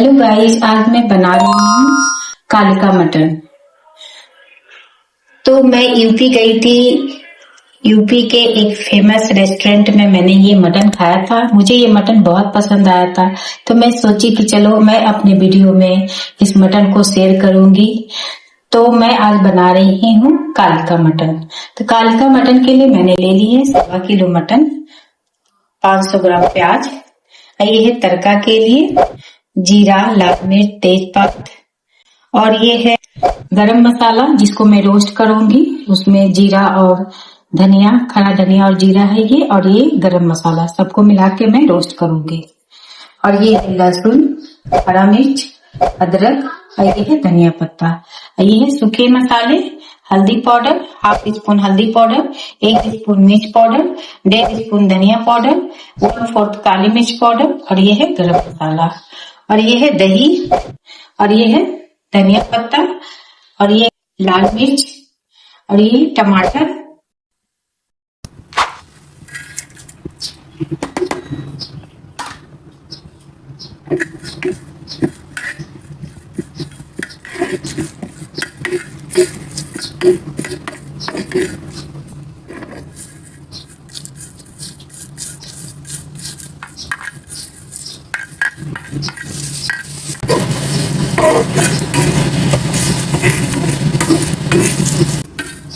Hello guys, आज मैं बना रही हूँ कालिका मटन। तो मैं यूपी गई थी। यूपी के एक फेमस रेस्टोरेंट में मैंने ये मटन खाया था। मुझे ये मटन बहुत पसंद आया था, तो मैं सोची कि चलो मैं अपने वीडियो में इस मटन को शेयर करूंगी। तो मैं आज बना रही हूँ कालिका मटन। तो कालिका मटन के लिए मैंने ले ली है 1.25 किलो मटन, 500 ग्राम प्याज। ये है तड़का के लिए जीरा, लाल मिर्च, तेजपात। और ये है गरम मसाला जिसको मैं रोस्ट करूंगी। उसमें जीरा और धनिया, खड़ा धनिया और जीरा है ये, और ये गरम मसाला सबको मिला के मैं रोस्ट करूंगी। और ये है लहसुन, हरा मिर्च, अदरक, और ये है धनिया पत्ता। ये है सूखे मसाले, हल्दी पाउडर, हाफ टी स्पून हल्दी पाउडर, 1 स्पून मिर्च पाउडर, 1.5 स्पून धनिया पाउडर, 1/4 काली मिर्च पाउडर, और ये है गरम मसाला। और ये है दही, और ये है धनिया पत्ता, और ये लाल मिर्च, और ये टमाटर।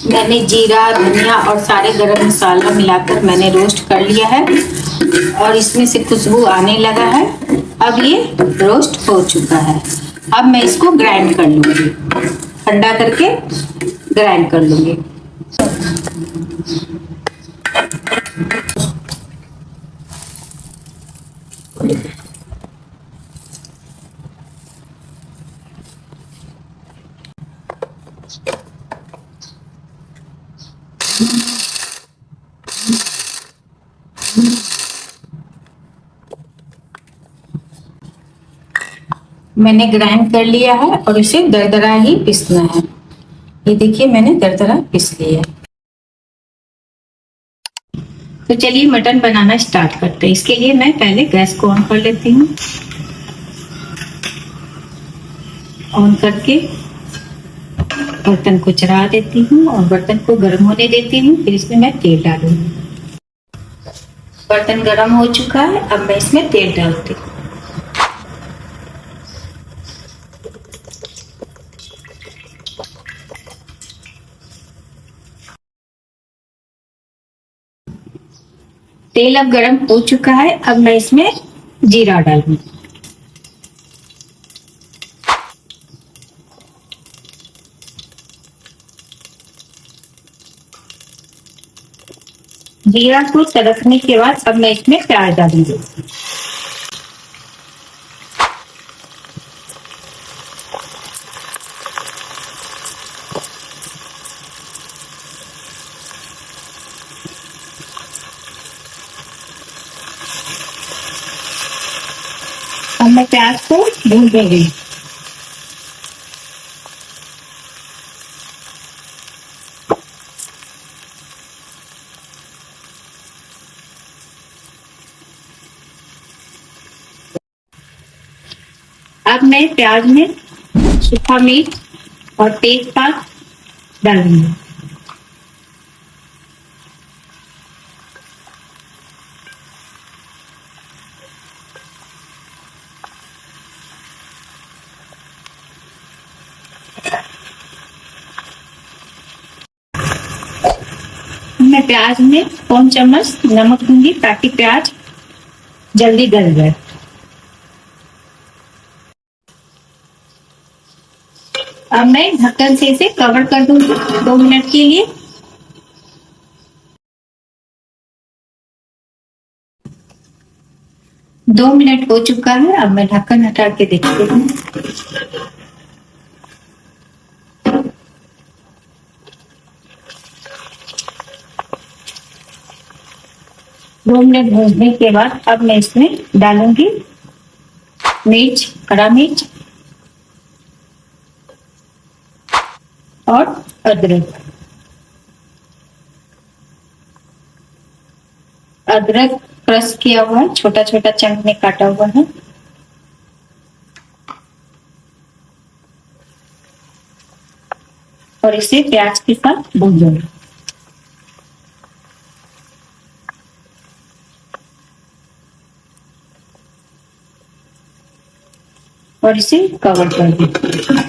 मैंने जीरा, धनिया और सारे गरम मसाला मिलाकर मैंने रोस्ट कर लिया है, और इसमें से खुशबू आने लगा है। अब ये रोस्ट हो चुका है। अब मैं इसको ग्राइंड कर लूंगी, ठंडा करके ग्राइंड कर लूंगी। मैंने ग्राइंड कर लिया है और इसे दरदरा ही पीसना है। ये देखिए, मैंने दरदरा पीस लिया है। तो चलिए मटन बनाना स्टार्ट करते हैं। इसके लिए मैं पहले गैस को ऑन कर लेती हूँ। ऑन करके बर्तन को चढ़ा देती हूँ और बर्तन को गर्म होने देती हूँ। फिर इसमें मैं तेल डालूंगी। बर्तन गर्म हो चुका है, अब मैं इसमें तेल डालती हूँ। तेल अब गर्म हो चुका है, अब मैं इसमें जीरा डालूंगी। जीरा को तड़कने के बाद अब मैं इसमें प्याज डालूंगी। अब मैं प्याज को भून दूंगी। अब मैं प्याज में सूखा मिर्च और तेजपात डालूंगी। मैं प्याज में 1 चम्मच नमक दूंगी ताकि प्याज जल्दी गल जाए। अब मैं ढक्कन से इसे कवर कर दूंगी 2 मिनट के लिए। दो मिनट हो चुका है, अब मैं ढक्कन हटा के देखती हूँ। दो मिनट भूनने के बाद अब मैं इसमें डालूंगी मिर्च, हरा मिर्च और अदरक। अदरक क्रश किया हुआ है, छोटा छोटा चंक में काटा हुआ है। और इसे प्याज के साथ भूनूंगी। और इसे कवर कर दूंगी।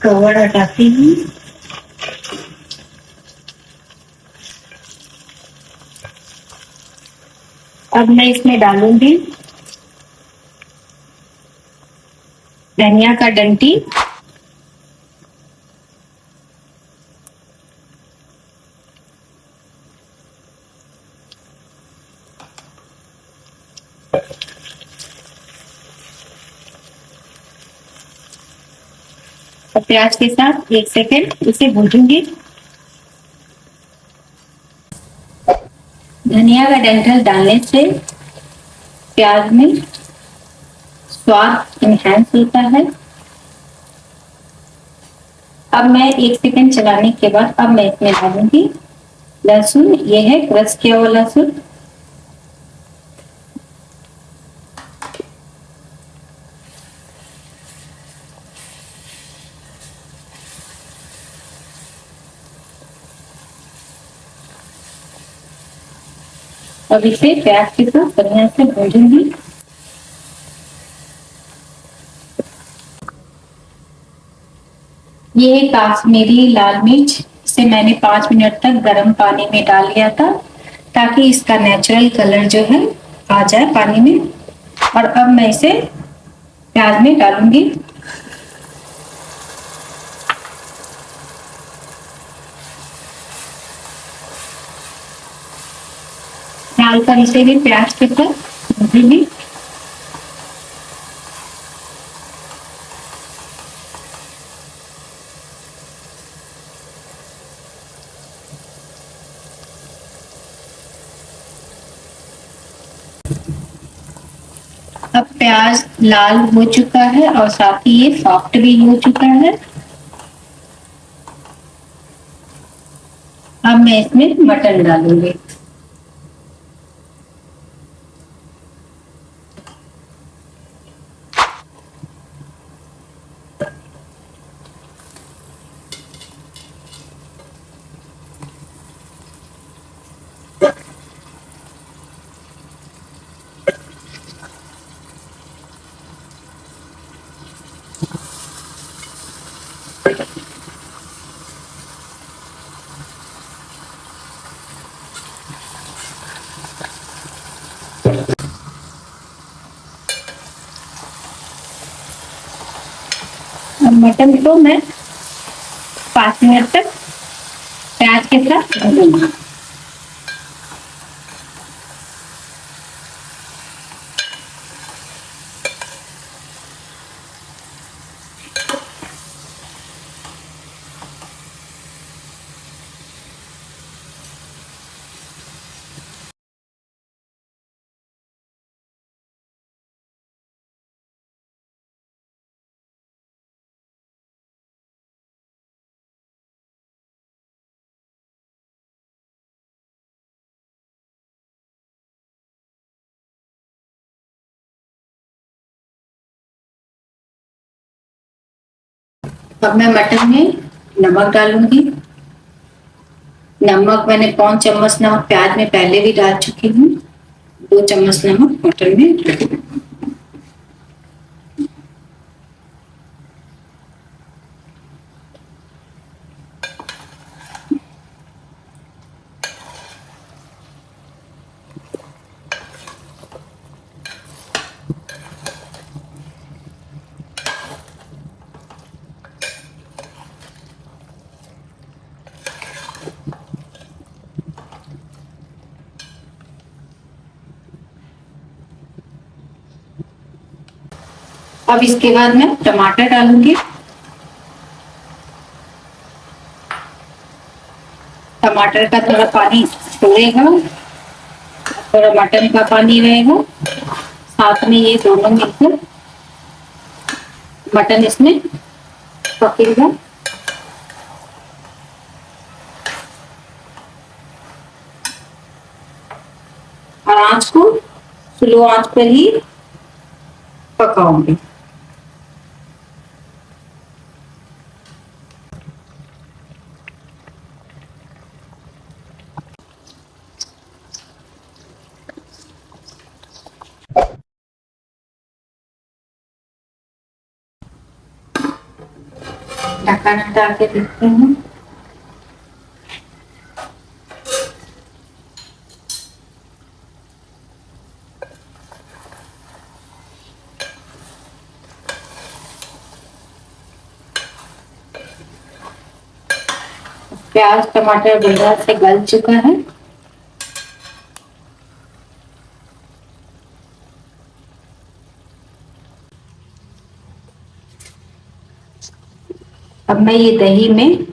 कवर हटाती हूँ। अब मैं इसमें डालूंगी धनिया का डंटी, और प्याज के साथ 1 सेकेंड इसे भूनूंगी। धनिया का डंठल डालने से प्याज में स्वाद इनहेंस होता है। अब मैं 1 सेकेंड चलाने के बाद अब मैं इसमें डालूंगी लहसुन। ये है क्रश किया हुआ लहसुन। अब इसे प्याज के साथ बढ़िया से भूनूंगी। ये है काश्मीरी लाल मिर्च। इसे मैंने 5 मिनट तक गर्म पानी में डाल लिया था ताकि इसका नेचुरल कलर जो है आ जाए पानी में। और अब मैं इसे प्याज में डालूंगी। डालकर इसे भी प्याज के साथ भूनूंगी। अब प्याज लाल हो चुका है और साथ ही ये सॉफ्ट भी हो चुका है। अब मैं इसमें मटन डालूंगी। अब मटन को मैं 5 मिनट तक प्याज के साथ भूनूंगी। अब मैं मटन में नमक डालूंगी। नमक मैंने 5 चम्मच नमक प्याज में पहले भी डाल चुकी हूँ। 2 चम्मच नमक मटन में। अब इसके बाद मैं टमाटर डालूंगी। टमाटर का थोड़ा पानी छोड़ेगा, थोड़ा मटन का पानी रहेगा, साथ में ये दोनों मिलकर मटन इसमें पकेगा। और आंच को स्लो आंच पर ही पकाऊंगी। ढक्कन हटा के देखते हैं। प्याज टमाटर बढ़िया से गल चुका है। अब मैं ये दही में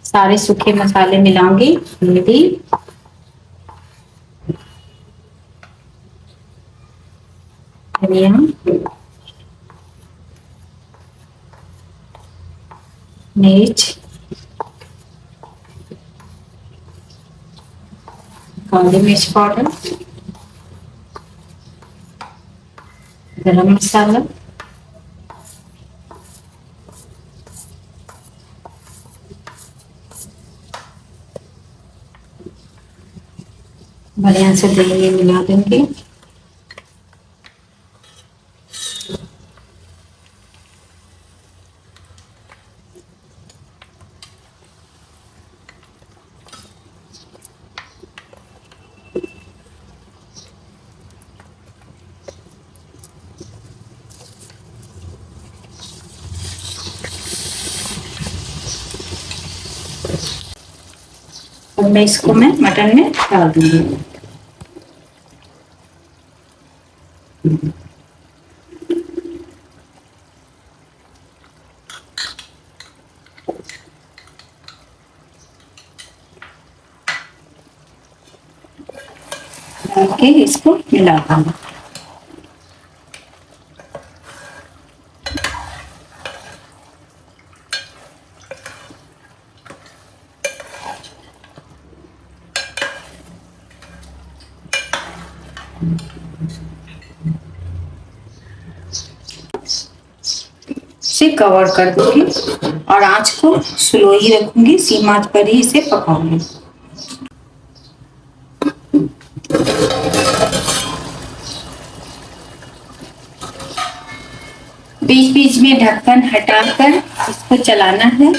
सारे सूखे मसाले मिलाऊंगी। हल्दी, धनिया, मिर्च, काली मिर्च पाउडर, गरम मसाला, बढ़िया से दही में मिला देंगे। और मैं इसको मटन में डाल दूंगी। डाल के इसको मिला दूंगी। से कवर कर दूंगी और आंच को स्लो ही रखूंगी। सीम आंच पर ही इसे पकाऊंगी। बीच बीच में ढक्कन हटाकर इसको चलाना है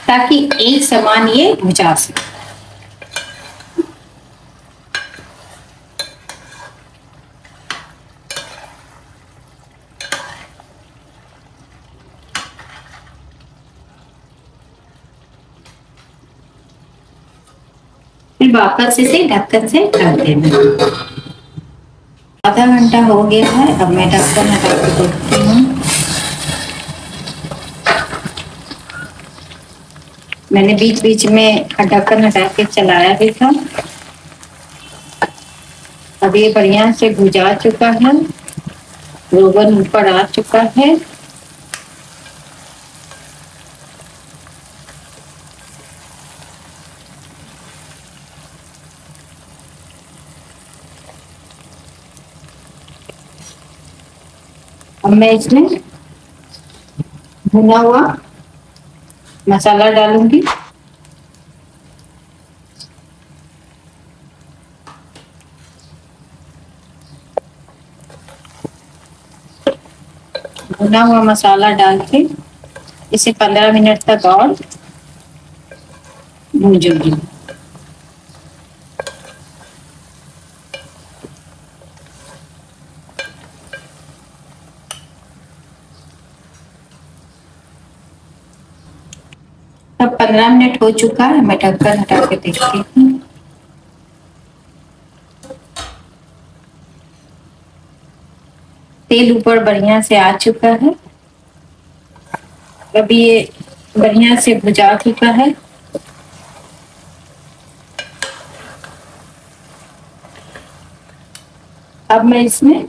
ताकि एक समान ये भुजा सके। फिर वापस इसे ढक्कन से ढक देना। आधा घंटा हो गया है। अब मैं ढक्कन हटा के देखती हूँ। मैंने बीच बीच में ढक्कन हटा के चलाया भी था। अब ये बढ़िया से भुजा चुका है। रोगन ऊपर आ चुका है। अब मैं इसमें भुना हुआ मसाला डालूंगी। भुना हुआ मसाला डाल के इसे 15 मिनट तक और भूनूंगी। अब 15 मिनट हो चुका है। मैं ढक्कन हटा के देखती हूँ। तेल ऊपर बढ़िया से आ चुका है। अभी ये बढ़िया से भुजा चुका है। अब मैं इसमें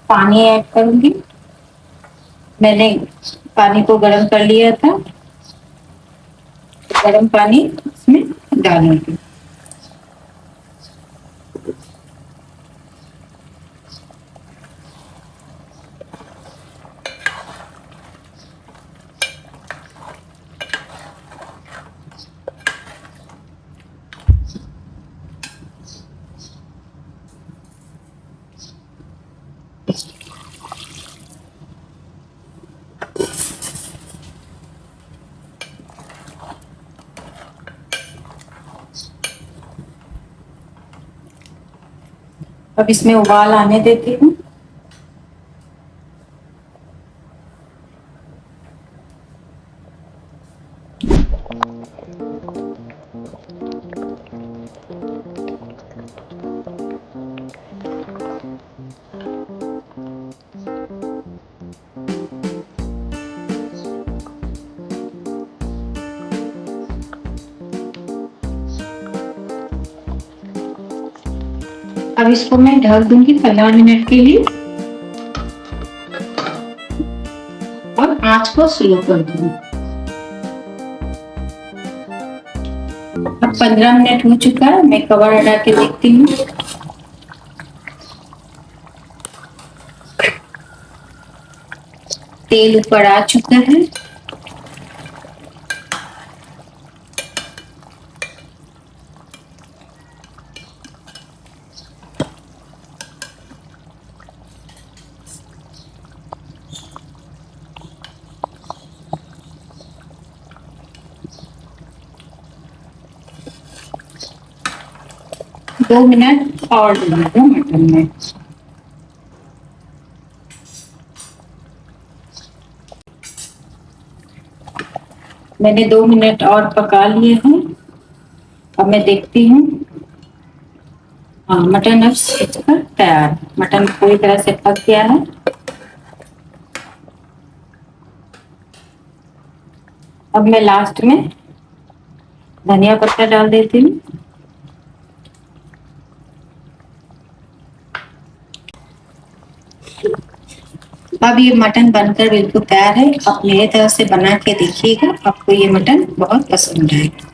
पानी ऐड करूंगी। मैंने पानी को गर्म कर लिया था। गर्म पानी इसमें डालूंगी। अब इसमें उबाल आने देती हूँ। अब इसको मैं ढक दूंगी 15 मिनट के लिए और आंच को स्लो कर दूंगी। अब 15 मिनट हो चुका है, मैं कवर हटा के देखती हूँ। तेल ऊपर आ चुका है। दो मिनट और डालूंगा मटन में। मैंने 2 मिनट और पका लिए हैं। अब मैं देखती हूँ। हाँ, मटन अब सेककर तैयार। मटन पूरी तरह से पक गया है। अब मैं लास्ट में धनिया पत्ता डाल देती हूँ। अब ये मटन बनकर बिल्कुल तैयार है। आप मेरे तरह से बना के देखिएगा, आपको ये मटन बहुत पसंद आएगा।